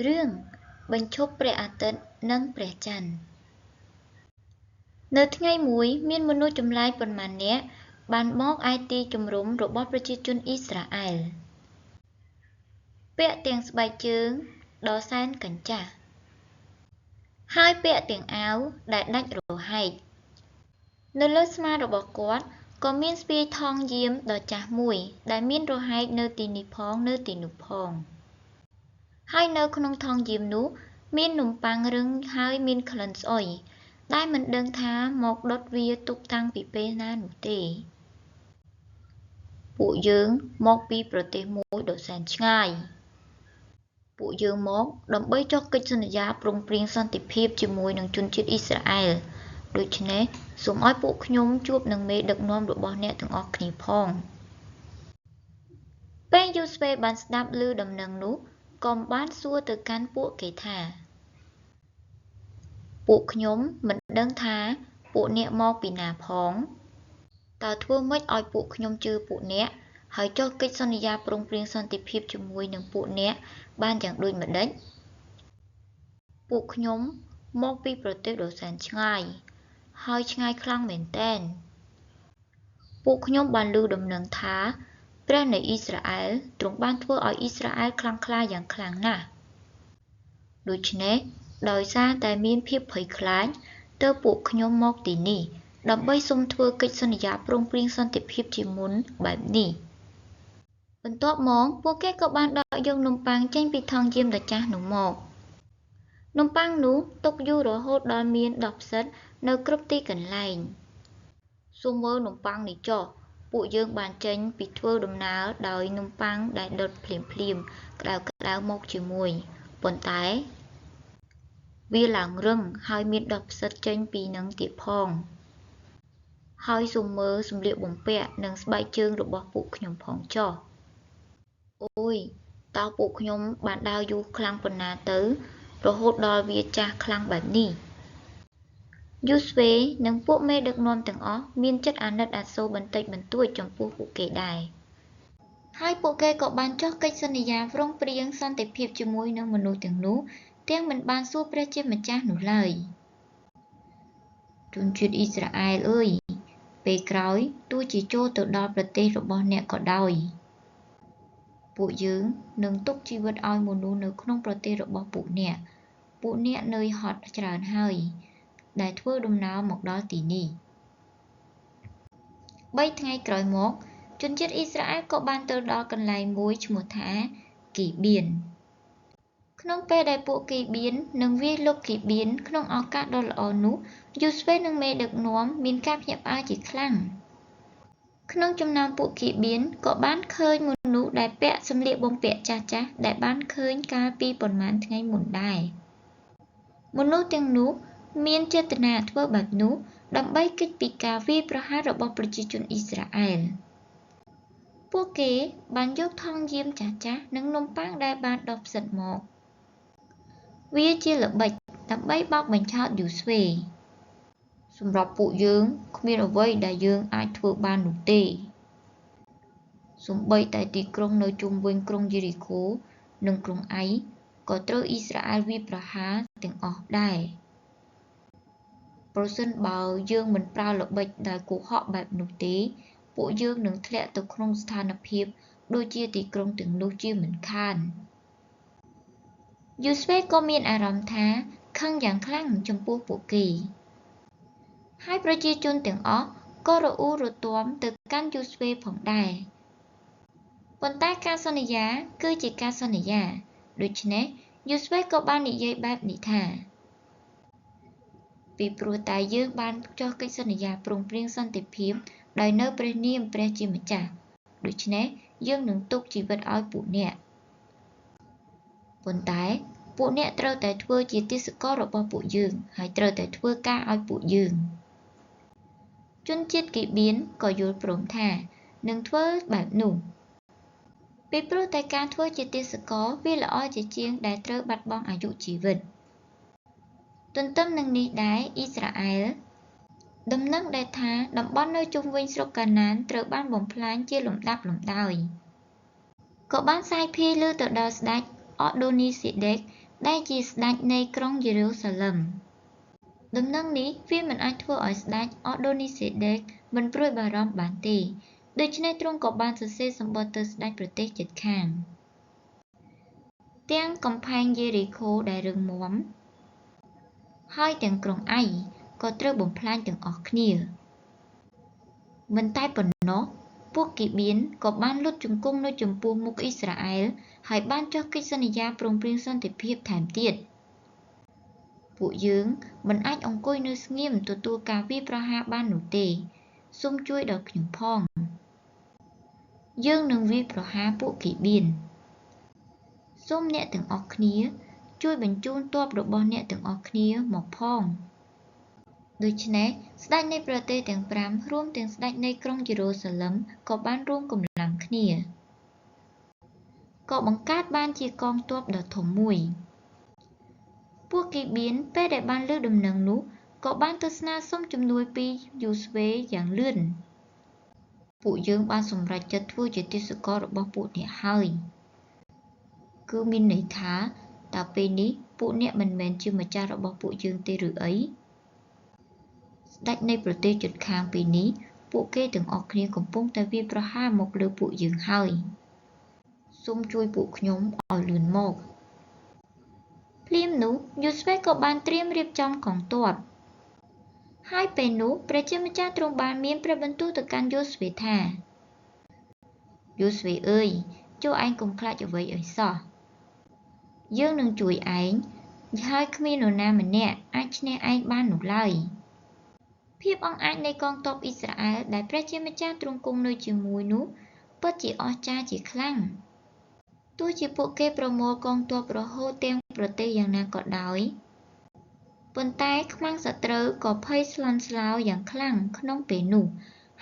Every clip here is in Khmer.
រឿងបញ្ឈប់ព្រះអាទិត្យនិងព្រះច័ន្ទនៅថ្ងៃមួយមានមនុស្សចម្លែកប៉ុន្មាននាក់បានមកឯទីជំរំរបស់ប្រជាជនអ៊ីស្រាអែលពាក់ទាំងស្បែកជើងដ៏សែនកញ្ចាស់ហើយពាក់ទាំងអាវដែលដាច់រហែកនៅលើស្មារបស់គាត់ក៏មានស្ពាយថង់យាមដ៏ចាស់មួយដែលមានរហែកនៅទីនេះផងនៅទីនោះផងហើយនៅក្នុងថង់យាមនោះមាននំប៉័ងរឹងហើយមានក្លិនស្អុយដែលមិនដឹងថាមកដុតវាទុកតាំងពីពេលណានោះទេពួកយើងមកពីប្រទេសមួយដ៏សែនឆ្ងាយពួកយើងមកដើម្បីចុះកិច្ចសន្យាព្រមព្រៀងសន្តិភាពជាមួយនឹងជនជាតិអ៊ីស្រាអែលដូច្នេះសូមឲ្យពួកខ្ញុំជួបនឹងមេដឹកនាំរបស់អ្នកទាំងអស់គ្នាផងពេលយូស្វេបានស្ដាប់ឮដំណឹងនោះក៏បានសួរទៅកាន់ពួកគេថាពួកខ្ញុំមិនដឹងថាពួកអ្នកមកពីណាផងតើធ្វើម៉េចឲ្យពួកខ្ញុំជឿពួកអ្នកហើយចុះកិច្ចសន្យាព្រមព្រៀងសន្តិភាពជាមួយនឹងពួកអ្នកបានយ៉ាងដូចម្តេចពួកខ្ញុំមកពីប្រទេសដ៏សែនឆ្ងាយហើយឆ្ងាយខ្លាំងមែនទែនពួកខ្ញុំបានឮដំណឹងថាព្រះនៃអ៊ីស្រាអែលទ្រង់បានធ្វើឲ្យអ៊ីស្រាអែលខ្លាំងក្លាយ៉ាងខ្លាំងណាស់ដូច្នេះដោយសារតែមានភាពភ័យខ្លាចទើបពួកខ្ញុំមកទីនេះដើម្បីសុំធ្វើកិច្ចសន្យាព្រមព្រៀងសន្តិភាពជាមុនបែបនេះបន្ទាប់មកពួកគេក៏បានដកយកនំប៉័ងចេញពីថង់យាមដ៏ចាស់នោះមកនំប៉័ងនោះទុកយូររហូតដល់មាន10ផ្សិតនៅគ្រប់ទីកន្លែងសូមមើលនំប៉័ងនេះចុះពួកយើងបានចេញពីធ្វើដំណើរដោយនំប៉័ងដែលដុតភ្លាមៗក្តៅៗមកជាមួយប៉ុន្តែវាឡើងរឹងហើយមាន10ផ្សិតចេញពីនឹងទៀតផងហើយសូមមើលសម្លៀកបំពាក់និងស្បែកជើងរបស់ពួកខ្ញុំផងចុះអូយតើពួកខ្ញុំបានដើរយូរខ្លាំងប៉ុណ្ណាទៅរហូតដល់វាចាស់ខ្លាំងបែបនេះយូស្វេនិងពួកមេដឹកនាំទាំងអស់មានចិត្តអាណិតអាសូរបន្តិចបន្តួចចំពោះពួកគេដែរហើយពួកគេក៏បានចុះកិច្ចសន្យាព្រមព្រៀងសន្តិភាពជាមួយនឹងមនុស្សទាំងនោះទាំងមិនបានសួរព្រះជាម្ចាស់នោះឡើយជនជាតិអ៊ីស្រាអែលអើយពេលក្រោយទោះជាចូលទៅដល់ប្រទេសរបស់អ្នកក៏ដោយពួកយើងនឹងទុកជីវិតឲ្យមនុស្សនៅក្នុងប្រទេសរបស់ពួកអ្នកនឿយហត់ច្រើនហើយដែលធ្វើដំណើរមកដល់ទីនេះ3ថ្ងៃក្រោយមកជនជាតិអ៊ីស្រាអែលក៏បានទៅដល់កន្លែងមួយឈ្មោះថាគីបៀនក្នុងពេលដែលពួកគីបៀននឹងវាយលុកគីបៀនក្នុងឱកាសដ៏ល្អនោះយូស្វេនិងមេដឹកនាំមានការភ្ញាក់ផ្អើលជាខ្លាំងក្នុងចំណោមពួកគីបៀនក៏បានឃើញមនុស្សដែលពាក់សម្លៀកបំពាក់ចាស់ៗដែលបានឃើញកាលពីប៉ុន្មានថ្ងៃមុនដែរមនុស្សទាំងនោះមានចេតនាធ្វើបែបនោះដើម្បីគេចពីការវាយប្រហាររបស់ប្រជាជនអ៊ីស្រាអែលពួកគេបានយកថង់យាមចាស់ៗនិងនំប៉័ងដែលបានដុះផ្សិតមកវាជាល្បិចដើម្បីបោកបញ្ឆោតយូស្វេសម្រាប់ពួកយើងគ្មានអ្វីដែលយើងអាចធ្វើបាននោះទេសូម្បីតែទីក្រុងនៅជុំវិញក្រុងយេរីកូនិងក្រុងអៃក៏ត្រូវអ៊ីស្រាអែលវាយប្រហារទាំងអស់ដែរប្រសិនបើយើងមិនប្រើល្បិចដែលកុហកបែបនោះទេពួកយើងនឹងធ្លាក់ទៅក្នុងស្ថានភាពដូចជាទីក្រុងទាំងនោះជាមិនខានយូស្វេក៏មានអារម្មណ៍ថាខឹងយ៉ាងខ្លាំងចំពោះពួកគេហើយប្រជាជនទាំងអស់ក៏រអ៊ូរទាំទៅកាន់យូស្វេផងដែរប៉ុន្តែការសន្យាគឺជាការសន្យាដូច្នេះយូស្វេក៏បាននិយាយបែបនេះថាពីព្រោះតែយើងបានចុះកិច្ចសន្យាព្រមព្រៀងសន្តិភាពដោយនៅព្រះនាមព្រះជាម្ចាស់ដូច្នេះយើងនឹងទុកជីវិតឲ្យពួកអ្នកប៉ុន្តែពួកអ្នកត្រូវតែធ្វើជាទាសកររបស់ពួកយើងហើយត្រូវតែធ្វើការឲ្យពួកយើងជនជាតិគីបៀនក៏យល់ព្រមថានឹងធ្វើបែបនោះពីព្រោះតែការធ្វើជាទាសករវាល្អជាជាងដែលត្រូវបាត់បង់អាយុជីវិតទន្ទឹមនឹងនេះដែរអ៊ីស្រាអែលដំណឹងដែលថាតំបន់នៅជុំវិញស្រុកកាណានត្រូវបានបំផ្លាញជាលំដាប់លំដោយក៏បានសាយភាយឮទៅដល់ស្ដេច អដូនីសេដេកដែលជាស្ដេចនៃក្រុងយេរូសាឡឹមដំណឹងនេះវាមិនអាចធ្វើឲ្យស្ដេចអដូនីសេដេកមិនព្រួយបារម្ភបានទេដូច្នេះទ្រង់ក៏បានសរសេរសម្បត្តិទៅស្ដេចប្រទេសជិតខាងទាំងកំផែងយេរីខូដែលរឹងមាំហើយទាំងក្រុងអៃក៏ត្រូវបំផ្លាញទាំងអស់គ្នាមិនតែប៉ុណ្ណោះពួកគីបៀនក៏បានលុតជង្គង់នៅចំពោះមុខអ៊ីស្រាអែលហើយបានចុះកិច្ចសន្យាព្រមព្រៀងសន្តិភាពថែមទៀតពួកយើងមិនអាចអង្គុយនៅស្ងៀមទទួលការវាយប្រហារបាននោះទេសូមជួយដល់ខ្ញុំផងយើងនឹងវាយប្រហារពួកគីបៀនសូមអ្នកទាំងអស់គ្នាជួយបញ្ជូនទ័ពរបស់អ្នកទាំងអស់គ្នាមកផងដូច្នេះស្ដេចនៃប្រទេសទាំង5រួមទាំងស្ដេចនៃក្រុងយេរូសាឡឹមក៏បានរួមកម្លាំងគ្នាក៏បង្កើតបានជាកងទ័ពដ៏ធំមួយពួកគីបៀនពេលដែលបានឮដំណឹងនោះក៏បានទៅស្នើសុំជំនួយពីយូស្វេយ៉ាងលឿនពួកយើងបានសម្រេចចិត្តធ្វើជាទាសកររបស់ពួកអ្នកហើយគឺមានន័យថាតើពេលនេះពួកអ្នកមិនមែនជាម្ចាស់របស់ពួកយើងទេឬអីស្ដេចនៃប្រទេសជិតខាងពេលនេះពួកគេទាំងអស់គ្នាកំពុងតែវាយប្រហារមកលើពួកយើងហើយសូមជួយពួកខ្ញុំឲ្យលឿនមកភ្លាមនោះយូស្វេក៏បានត្រៀមរៀបចំកងទ័ពហើយពេលនោះព្រះជាម្ចាស់ទ្រង់បានមានព្រះបន្ទូលទៅកាន់យូស្វេថាយូស្វេអើយចូលឯងកុំខ្លាចអ្វីអីសោះយើងនឹងជួយឯងហើយគ្មាននរណាម្នាក់អាចឈ្នះឯងបាននោះឡើយភាពអង់អាចនៃកងទ័ពអ៊ីស្រាអែលដែលព្រះជាម្ចាស់ទ្រង់គង់នៅជាមួយនោះពិតជាអស្ចារ្យជាខ្លាំងទោះជាពួកគេប្រមូលកងទ័ពរហូតទាំងប្រទេសយ៉ាងណាក៏ដោយប៉ុន្តែខ្មាំងសត្រូវក៏ភ័យស្លន់ស្លោយ៉ាងខ្លាំងក្នុងពេលនោះ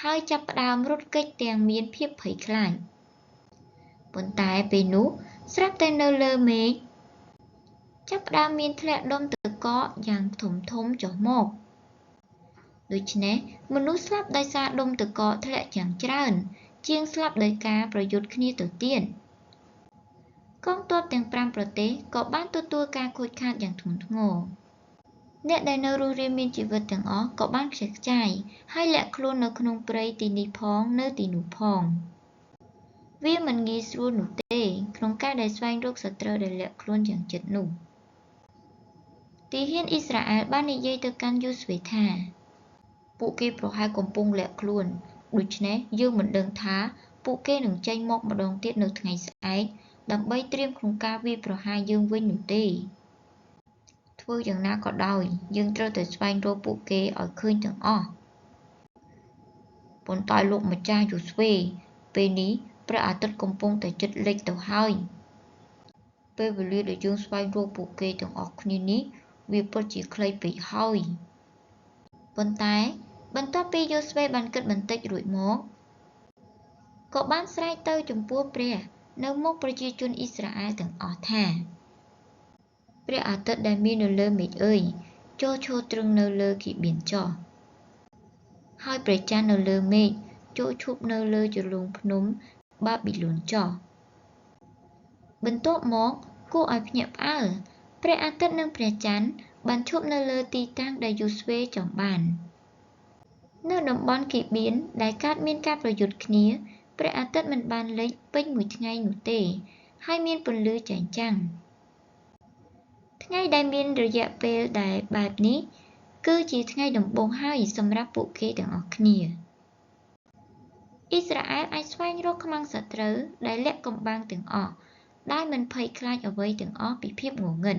ហើយចាប់ផ្ដើមរត់គេចទាំងមានភាពភ័យខ្លាចប៉ុន្តែពេលនោះស្រាប់តែនៅលើមេឃចាប់ផ្ដើមមានធ្លាក់ដុំទឹកកកយ៉ាងធំធំចុះមកដូច្នេះមនុស្សស្លាប់ដោយសារដុំទឹកកកធ្លាក់យ៉ាងច្រើនជាងស្លាប់ដោយការប្រយុទ្ធគ្នាទៅទៀតកងទ័ពទាំង5ប្រទេសក៏បានទទួលការខូចខាតយ៉ាងធ្ងន់ធ្ងរអ្នកដែលនៅរស់រានមានជីវិតទាំងអស់ក៏បានខ្ជះខ្ជាយហើយលាក់ខ្លួននៅក្នុងព្រៃទីនេះផងនៅទីនោះផងវាមិនងាយស្រួលនោះទេក្នុងការដែលស្វែងរកសត្រូវដែលលាក់ខ្លួនយ៉ាងជិតនោះទាហានអ៊ីស្រាអែលបាននិយាយទៅកាន់យូស្វេថាពួកគេប្រហែលកំពុងលាក់ខ្លួនដូច្នេះយើងមិនដឹងថាពួកគេនឹងចេញមកម្ដងទៀតនៅថ្ងៃស្អែកដើម្បីត្រៀមក្នុងការវាយប្រហារយើងវិញនោះទេធ្វើយ៉ាងណាក៏ដោយយើងត្រូវតែស្វែងរកពួកគេឲ្យឃើញទាំងអស់ប៉ុន្តែលោកម្ចាស់យូស្វេពេលនេះព្រះអាទិត្យកំពុងតែជិតលិចទៅហើយពេលវេលាដែលយើងស្វែងរកពួកគេទាំងអស់គ្នានេះវាពិតជាខ្លីពេកហើយប៉ុន្តែបន្ទាប់ពីយូស្វេបានគិតបន្តិចរួចមកក៏បានស្រែកទៅចំពោះព្រះនៅមុខប្រជាជនអ៊ីស្រាអែលទាំងអស់ថាព្រះអាទិត្យដែលមាននៅលើមេឃអើយចូលឈរទ្រឹងនៅលើគីបៀនចុះហើយព្រះច័ន្ទនៅលើមេឃចូលឈប់នៅលើជលុងភ្នំបាប៊ីឡូនចុះបន្ទាប់មកគួរឲ្យភ្ញាក់ផ្អើលព្រះអាទិត្យនិងព្រះច័ន្ទបានឈប់នៅលើទីតាំងដែលយូស្វេចង់បាននៅតំបន់គីបៀនដែលកើតមានការប្រយុទ្ធគ្នាព្រះអាទិត្យមិនបានលិចពេញមួយថ្ងៃនោះទេហើយមានពន្លឺចែងចាំងថ្ងៃដែលមានរយៈពេលដែលបែបនេះគឺជាថ្ងៃដំបូងហើយសម្រាប់ពួកគេទាំងអស់គ្នាអ៊ីស្រាអែលអាចស្វែងរកខ្មាំងសត្រូវដែលលាក់កំបាំងទាំងអស់ដោយមិនភ័យខ្លាចអ្វីទាំងអស់ពីភាពងងឹត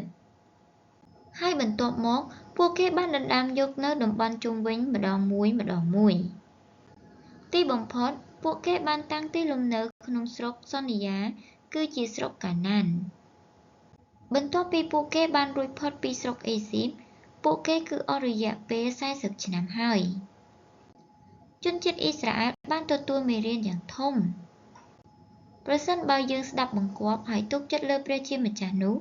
ហើយបន្ទាប់មកពួកគេបានដណ្ដើមយកនៅតំបន់ជុំវិញម្ដងមួយទីបំផុតពួកគេបានតាំងទីលំនៅក្នុងស្រុកសន្យាគឺជាស្រុកកាណានបន្ទាប់ពីពួកគេបានរួចផុតពីស្រុកអេស៊ីបពួកគេគឺអស់រយៈពេល40ឆ្នាំហើយជនជាតិអ៊ីស្រាអែលបានទទួលមេរៀនយ៉ាងធំប្រសិនបើយើងស្ដាប់បង្គាប់ហើយទុកចិត្តលើព្រះជាម្ចាស់នោះ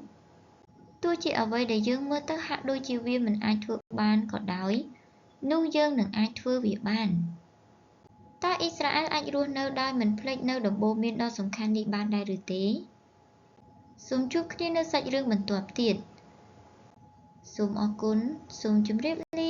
ទោះជាអ្វីដែលយើងមើលទៅហាក់ដូចជាវាមិនអាចធ្វើបានក៏ដោយនោះយើងនឹងអាចធ្វើវាបានតើអ៊ីស្រាអែលអាចរស់នៅដោយមិនភ្លេចនៅដំបូន្មានដ៏សំខាន់នេះបានដែរឬទេ សូមជួបគ្នានៅសាច់រឿងបន្ទាប់ទៀតសូមអរគុណសូមជម្រាបលា